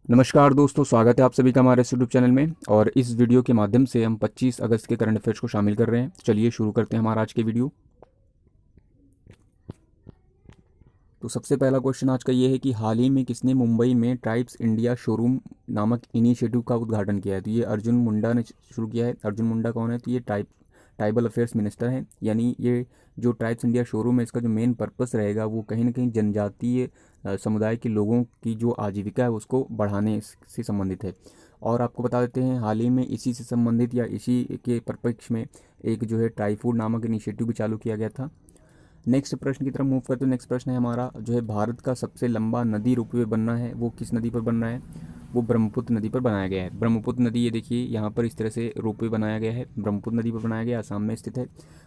नमस्कार दोस्तों, स्वागत है आप सभी का हमारे इस यूट्यूब चैनल में। और इस वीडियो के माध्यम से हम 25 अगस्त के करंट अफेयर्स को शामिल कर रहे हैं। चलिए शुरू करते हैं हमारा आज के वीडियो। तो सबसे पहला क्वेश्चन आज का ये है कि हाल ही में किसने मुंबई में ट्राइब्स इंडिया शोरूम नामक इनिशिएटिव का उद्घाटन किया है। तो ये अर्जुन मुंडा ने शुरू किया है। अर्जुन मुंडा कौन है? तो ये ट्राइबल अफेयर्स मिनिस्टर हैं। यानी ये जो ट्राइब्स इंडिया शोरूम है, इसका जो मेन पर्पस रहेगा वो कहीं ना कहीं जनजातीय समुदाय के लोगों की जो आजीविका है उसको बढ़ाने से संबंधित है। और आपको बता देते हैं, हाल ही में इसी से संबंधित या इसी के परिप्रेक्ष्य में एक जो है ट्राईफूड नामक इनिशिएटिव भी चालू किया गया था। नेक्स्ट प्रश्न की तरफ मूव करते हैं। नेक्स्ट प्रश्न है हमारा, जो है भारत का सबसे लंबा नदी रोपवे बनना है वो किस नदी पर बनना है? वो ब्रह्मपुत्र नदी पर बनाया गया है। ब्रह्मपुत्र नदी, ये देखिए यहाँ पर इस तरह से रोपवे बनाया गया है, ब्रह्मपुत्र नदी पर बनाया गया, आसाम में स्थित है।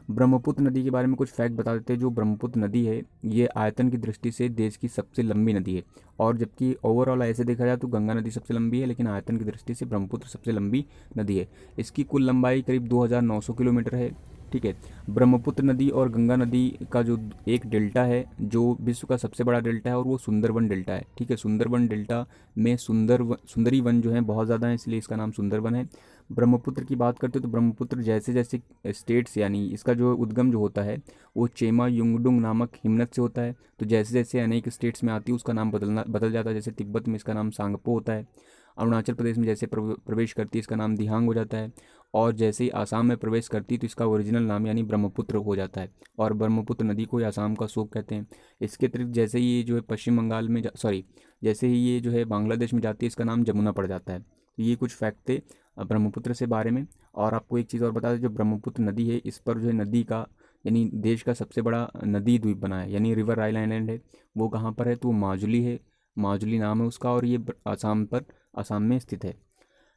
ब्रह्मपुत्र नदी के बारे में कुछ फैक्ट बता देते हैं। जो ब्रह्मपुत्र नदी है ये आयतन की दृष्टि से देश की सबसे लंबी नदी है। और जबकि ओवरऑल ऐसे देखा जाए तो गंगा नदी सबसे लंबी है, लेकिन आयतन की दृष्टि से ब्रह्मपुत्र सबसे लंबी नदी है। इसकी कुल लंबाई करीब 2900 किलोमीटर है। ठीक है। ब्रह्मपुत्र नदी और गंगा नदी का जो एक डेल्टा है, जो विश्व का सबसे बड़ा डेल्टा है, और वो सुंदरबन डेल्टा है। ठीक है। सुंदरबन डेल्टा में सुंदरी वन जो है बहुत ज़्यादा है, इसलिए इसका नाम सुंदरबन है। ब्रह्मपुत्र की बात करते हैं तो ब्रह्मपुत्र जैसे जैसे स्टेट्स, यानी इसका जो उद्गम जो होता है वो चेमा युंगडुंग नामक हिमनद से होता है। तो जैसे जैसे अनेक स्टेट्स में आती है उसका नाम बदल जाता है। जैसे तिब्बत में इसका नाम सांगपो होता है। अरुणाचल प्रदेश में जैसे प्रवेश करती है इसका नाम दिहांग हो जाता है। और जैसे ही आसाम में प्रवेश करती है तो इसका ओरिजिनल नाम यानी ब्रह्मपुत्र हो जाता है। और ब्रह्मपुत्र नदी को ही आसाम का शोक कहते हैं। इसके अतिरिक्त जैसे ही ये जो है पश्चिम बंगाल में सॉरी, जैसे ही ये जो है बांग्लादेश में जाती है इसका नाम जमुना पड़ जाता है। तो ये कुछ फैक्ट थे ब्रह्मपुत्र से बारे में। और आपको एक चीज़ और बता दें, जो ब्रह्मपुत्र नदी है इस पर जो है नदी का यानी देश का सबसे बड़ा नदी द्वीप बना है, यानी रिवर आइलैंड है। वो कहाँ पर है? तो वो माजुली है। माजुली नाम है उसका, और ये आसाम में स्थित है।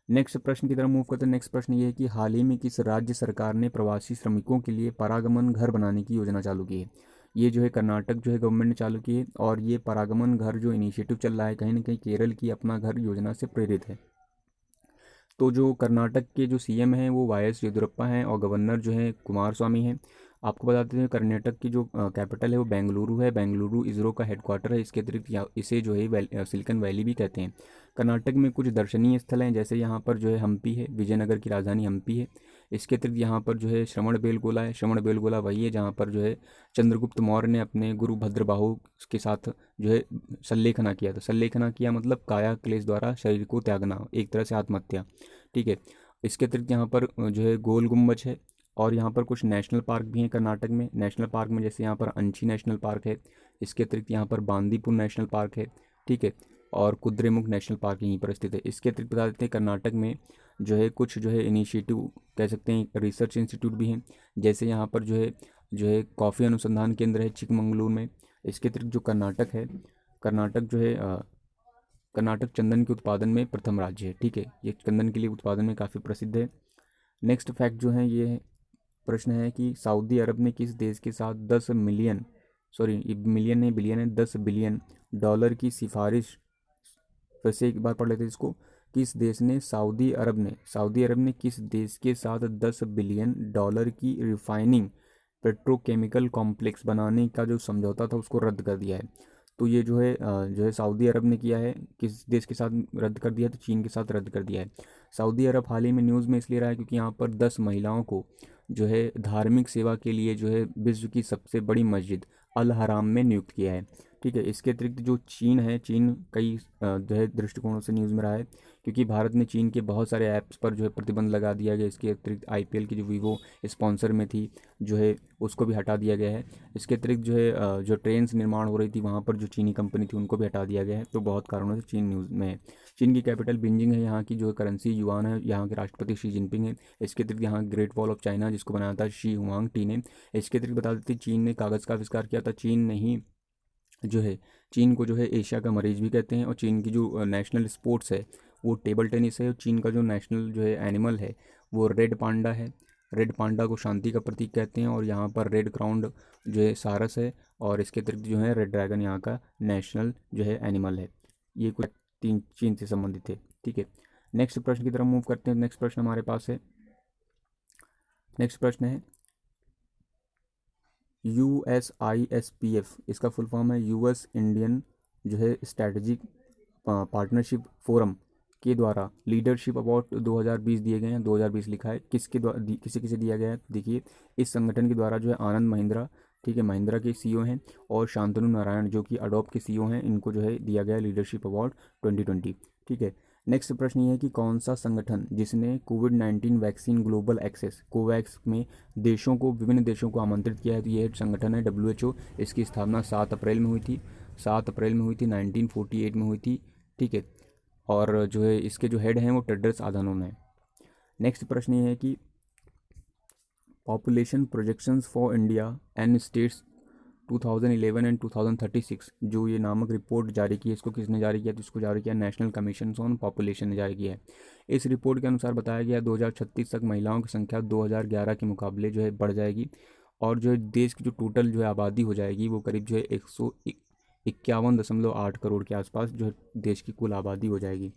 नेक्स्ट प्रश्न की तरफ मूव करते हैं। नेक्स्ट प्रश्न ये है कि हाल ही में किस राज्य सरकार ने प्रवासी श्रमिकों के लिए परागमन घर बनाने की योजना चालू की है? ये जो है कर्नाटक जो है गवर्नमेंट ने चालू की है। और ये परागमन घर जो इनिशिएटिव चल रहा है कहीं ना कहीं केरल की अपना घर योजना से प्रेरित है। तो जो कर्नाटक के जो सीएम हैं वो वाई एस येदियुरप्पा हैं, और गवर्नर जो है कुमार स्वामी हैं। आपको बता देते हैं कर्नाटक की जो कैपिटल है वो बेंगलुरु है। बेंगलुरु इसरो का हेडक्वार्टर है। इसके अतिरिक्त इसे जो है सिलिकन वैली भी कहते हैं। कर्नाटक में कुछ दर्शनीय स्थल हैं, जैसे यहाँ पर जो है हम्पी है, विजयनगर की राजधानी हम्पी है। इसके अतिरिक्त यहाँ पर जो है श्रवण बेलगोला है। श्रवण बेलगोला वही है जहाँ पर जो है चंद्रगुप्त मौर्य ने अपने गुरु भद्रबाहु के साथ जो है सल्लेखना किया था। सल्लेखना किया मतलब काया क्लेश द्वारा शरीर को त्यागना, एक तरह से आत्महत्या। ठीक है। इसके अतिरिक्त यहाँ पर जो है गोल गुम्बज है। और यहाँ पर कुछ नेशनल पार्क भी हैं कर्नाटक में। नेशनल पार्क में जैसे यहाँ पर अंशी नेशनल पार्क है। इसके अतिरिक्त यहाँ पर बांदीपुर नेशनल पार्क है। ठीक है। और कुद्रेमुख नेशनल पार्क यहीं पर स्थित है। इसके अतिरिक्त बता देते हैं कर्नाटक में जो है कुछ जो है इनिशिएटिव कह सकते हैं, रिसर्च इंस्टीट्यूट भी हैं। जैसे यहाँ पर जो है कॉफ़ी अनुसंधान केंद्र है चिकमंगलुरु में। इसके अतिरिक्त जो कर्नाटक है, कर्नाटक जो है कर्नाटक चंदन के उत्पादन में प्रथम राज्य है। ठीक है। ये चंदन के लिए उत्पादन में काफ़ी प्रसिद्ध है। नेक्स्ट फैक्ट जो है ये प्रश्न है कि सऊदी अरब ने किस देश के साथ 10 मिलियन, सॉरी मिलियन नहीं बिलियन है, 10 बिलियन डॉलर की सिफारिश, फिर से एक बार पढ़ लेते हैं इसको। किस देश ने सऊदी अरब ने किस देश के साथ 10 बिलियन डॉलर की रिफाइनिंग पेट्रोकेमिकल कॉम्प्लेक्स बनाने का जो समझौता था उसको रद्द कर दिया है? तो ये जो है सऊदी अरब ने किया है। किस देश के साथ रद्द कर दिया है? तो चीन के साथ रद्द कर दिया है। सऊदी अरब हाल ही में न्यूज़ में इसलिए रहा है क्योंकि यहाँ पर 10 महिलाओं को जो है धार्मिक सेवा के लिए जो है विश्व की सबसे बड़ी मस्जिद अल हराम में नियुक्त किया है। ठीक है। इसके अतिरिक्त जो चीन है, चीन कई जो है दृष्टिकोणों से न्यूज़ में रहा है, क्योंकि भारत ने चीन के बहुत सारे ऐप्स पर जो है प्रतिबंध लगा दिया गया। इसके अतिरिक्त आईपीएल की जो वीवो स्पॉन्सर में थी जो है उसको भी हटा दिया गया है। इसके अतिरिक्त जो है जो ट्रेन निर्माण हो रही थी वहाँ पर जो चीनी कंपनी थी उनको भी हटा दिया गया है। तो बहुत कारणों से चीन न्यूज़ में है। चीन की कैपिटल बीजिंग है। यहाँ की जो करेंसी युआन है। यहाँ के राष्ट्रपति शी जिनपिंग है। इसके अतिरिक्त यहाँ ग्रेट वॉल ऑफ चाइना जिसको बनाया था शी हुआंग टी ने। इसके अतिरिक्त बता देते चीन ने कागज़ का आविष्कार किया था। चीन ने ही जो है चीन को जो है एशिया का मरीज भी कहते हैं। और चीन की जो नेशनल स्पोर्ट्स है वो टेबल टेनिस है। और चीन का जो नेशनल जो है एनिमल है वो रेड पांडा है। रेड पांडा को शांति का प्रतीक कहते हैं। और यहाँ पर रेड क्राउंड जो है सारस है। और इसके अतिरिक्त जो है रेड ड्रैगन यहाँ का नेशनल जो है एनिमल है। ये कुछ तीन चीन से संबंधित है। ठीक है। नेक्स्ट प्रश्न की तरफ मूव करते हैं। नेक्स्ट प्रश्न हमारे पास है। नेक्स्ट प्रश्न है USISPF, इसका फुल फॉर्म है यूएस इंडियन जो है स्ट्रैटेजिक पार्टनरशिप फोरम के द्वारा लीडरशिप अवार्ड 2020 दिए गए हैं। 2020 लिखा है, किसके द्वारा किसे किसे दिया गया है? देखिए, इस संगठन के द्वारा जो है आनंद महिंद्रा, ठीक है, महिंद्रा के सीईओ हैं, और शांतनु नारायण जो कि अडोब के सीईओ हैं, इनको जो है दिया गया लीडरशिप अवार्ड 2020। ठीक है। नेक्स्ट प्रश्न ये है कि कौन सा संगठन जिसने कोविड-19 वैक्सीन ग्लोबल एक्सेस कोवैक्स में विभिन्न देशों को आमंत्रित किया है? तो ये संगठन है WHO। इसकी स्थापना 7 अप्रैल में हुई थी, 1948 में हुई थी। ठीक है। और जो है इसके जो हेड हैं वो टेड्रस अधानोम है। नेक्स्ट प्रश्न ये है कि population projections for India and states 2011 and 2036 जो ये नामक रिपोर्ट जारी की है, इसको किसने जारी किया? तो इसको जारी किया नेशनल कमीशन ऑन पॉपुलेशन ने जारी किया है। इस रिपोर्ट के अनुसार बताया गया 2036 तक महिलाओं की संख्या 2011 के मुकाबले जो है बढ़ जाएगी, और जो है देश की जो टोटल जो है आबादी हो जाएगी वो करीब जो है 151.8 करोड़ के आसपास जो है देश की कुल आबादी हो जाएगी।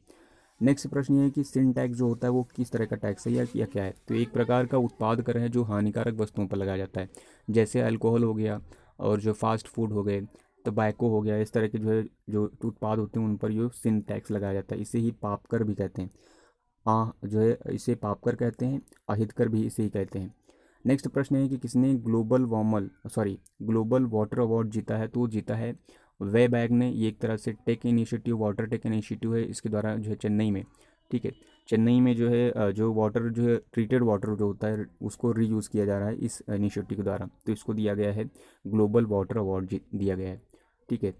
नेक्स्ट प्रश्न ये है कि सिन टैक्स जो होता है वो किस तरह का टैक्स है या क्या है? तो एक प्रकार का उत्पाद कर है जो हानिकारक वस्तुओं पर लगाया जाता है, जैसे अल्कोहल हो गया और जो फास्ट फूड हो गए, टबैको हो गया, इस तरह के जो उत्पाद होते हैं उन पर जो सिन टैक्स लगाया जाता है। इसे ही पाप कर भी कहते हैं। जो है इसे पाप कर कहते हैं, अहित कर भी इसे ही कहते हैं। नेक्स्ट प्रश्न है कि किसने ग्लोबल वाटर अवार्ड जीता है? तो वो जीता है वेबैग ने। ये एक तरह से वाटर टेक इनिशिएटिव है, इसके द्वारा जो है चेन्नई में, ठीक है, चेन्नई में जो है जो वाटर जो है ट्रीटेड वाटर जो होता है उसको रीयूज़ किया जा रहा है इस इनिशिएटिव के द्वारा, तो इसको दिया गया है ग्लोबल वाटर अवार्ड दिया गया है। ठीक है।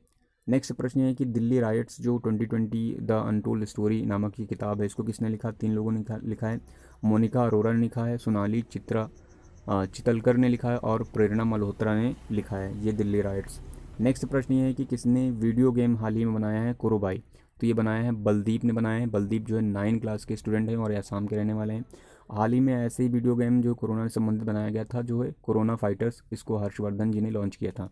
नेक्स्ट प्रश्न है कि दिल्ली राइट्स जो 2020 द अनटोल्ड स्टोरी नामक की किताब है, इसको किसने लिखा? 3 लोगों ने लिखा है। मोनिका अरोरा ने लिखा है, सोनाली चितलकर ने लिखा है, और प्रेरणा मल्होत्रा ने लिखा है। ये दिल्ली राइट्स। नेक्स्ट प्रश्न ये है कि किसने वीडियो गेम हाल ही में बनाया है? कोरोबाई। तो ये बनाया है बलदीप ने बनाया है। बलदीप जो है 9 क्लास के स्टूडेंट हैं और असम के रहने वाले हैं। हाल ही में ऐसे ही वीडियो गेम जो कोरोना से संबंधित बनाया गया था जो है कोरोना फाइटर्स, इसको हर्षवर्धन जी ने लॉन्च किया था।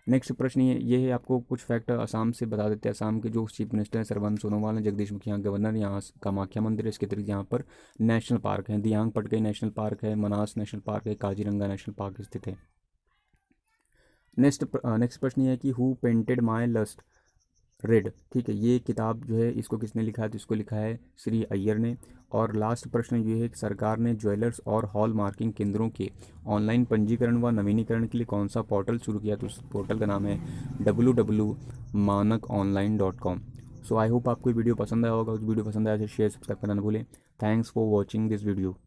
नेक्स्ट प्रश्न ये है, आपको कुछ फैक्ट असम से बता देते हैं। असम के जो चीफ मिनिस्टर हैं सर्बानंद सोनोवाल हैं, जगदीश मुखी गवर्नर, यहाँ कामाख्या मंदिर है, इसके अतिरिक्त यहाँ पर नेशनल पार्क है, दियांग पटकाई नेशनल पार्क है, मनास नेशनल पार्क है, काजीरंगा नेशनल पार्क स्थित है। नेक्स्ट प्रश्न ये है कि who painted my lust red. ठीक है, ये किताब जो है इसको किसने लिखा है? तो इसको लिखा है श्री अय्यर ने। और लास्ट प्रश्न ये है कि सरकार ने ज्वेलर्स और हॉल मार्किंग केंद्रों के ऑनलाइन पंजीकरण व नवीनीकरण के लिए कौन सा पोर्टल शुरू किया? तो उस पोर्टल का नाम है www.manakonline.com। सो आई होप आपको वीडियो पसंद आया होगा। उस वीडियो पसंद आया तो शेयर सब्सक्राइब करना न भूलें। Thanks for watching this video.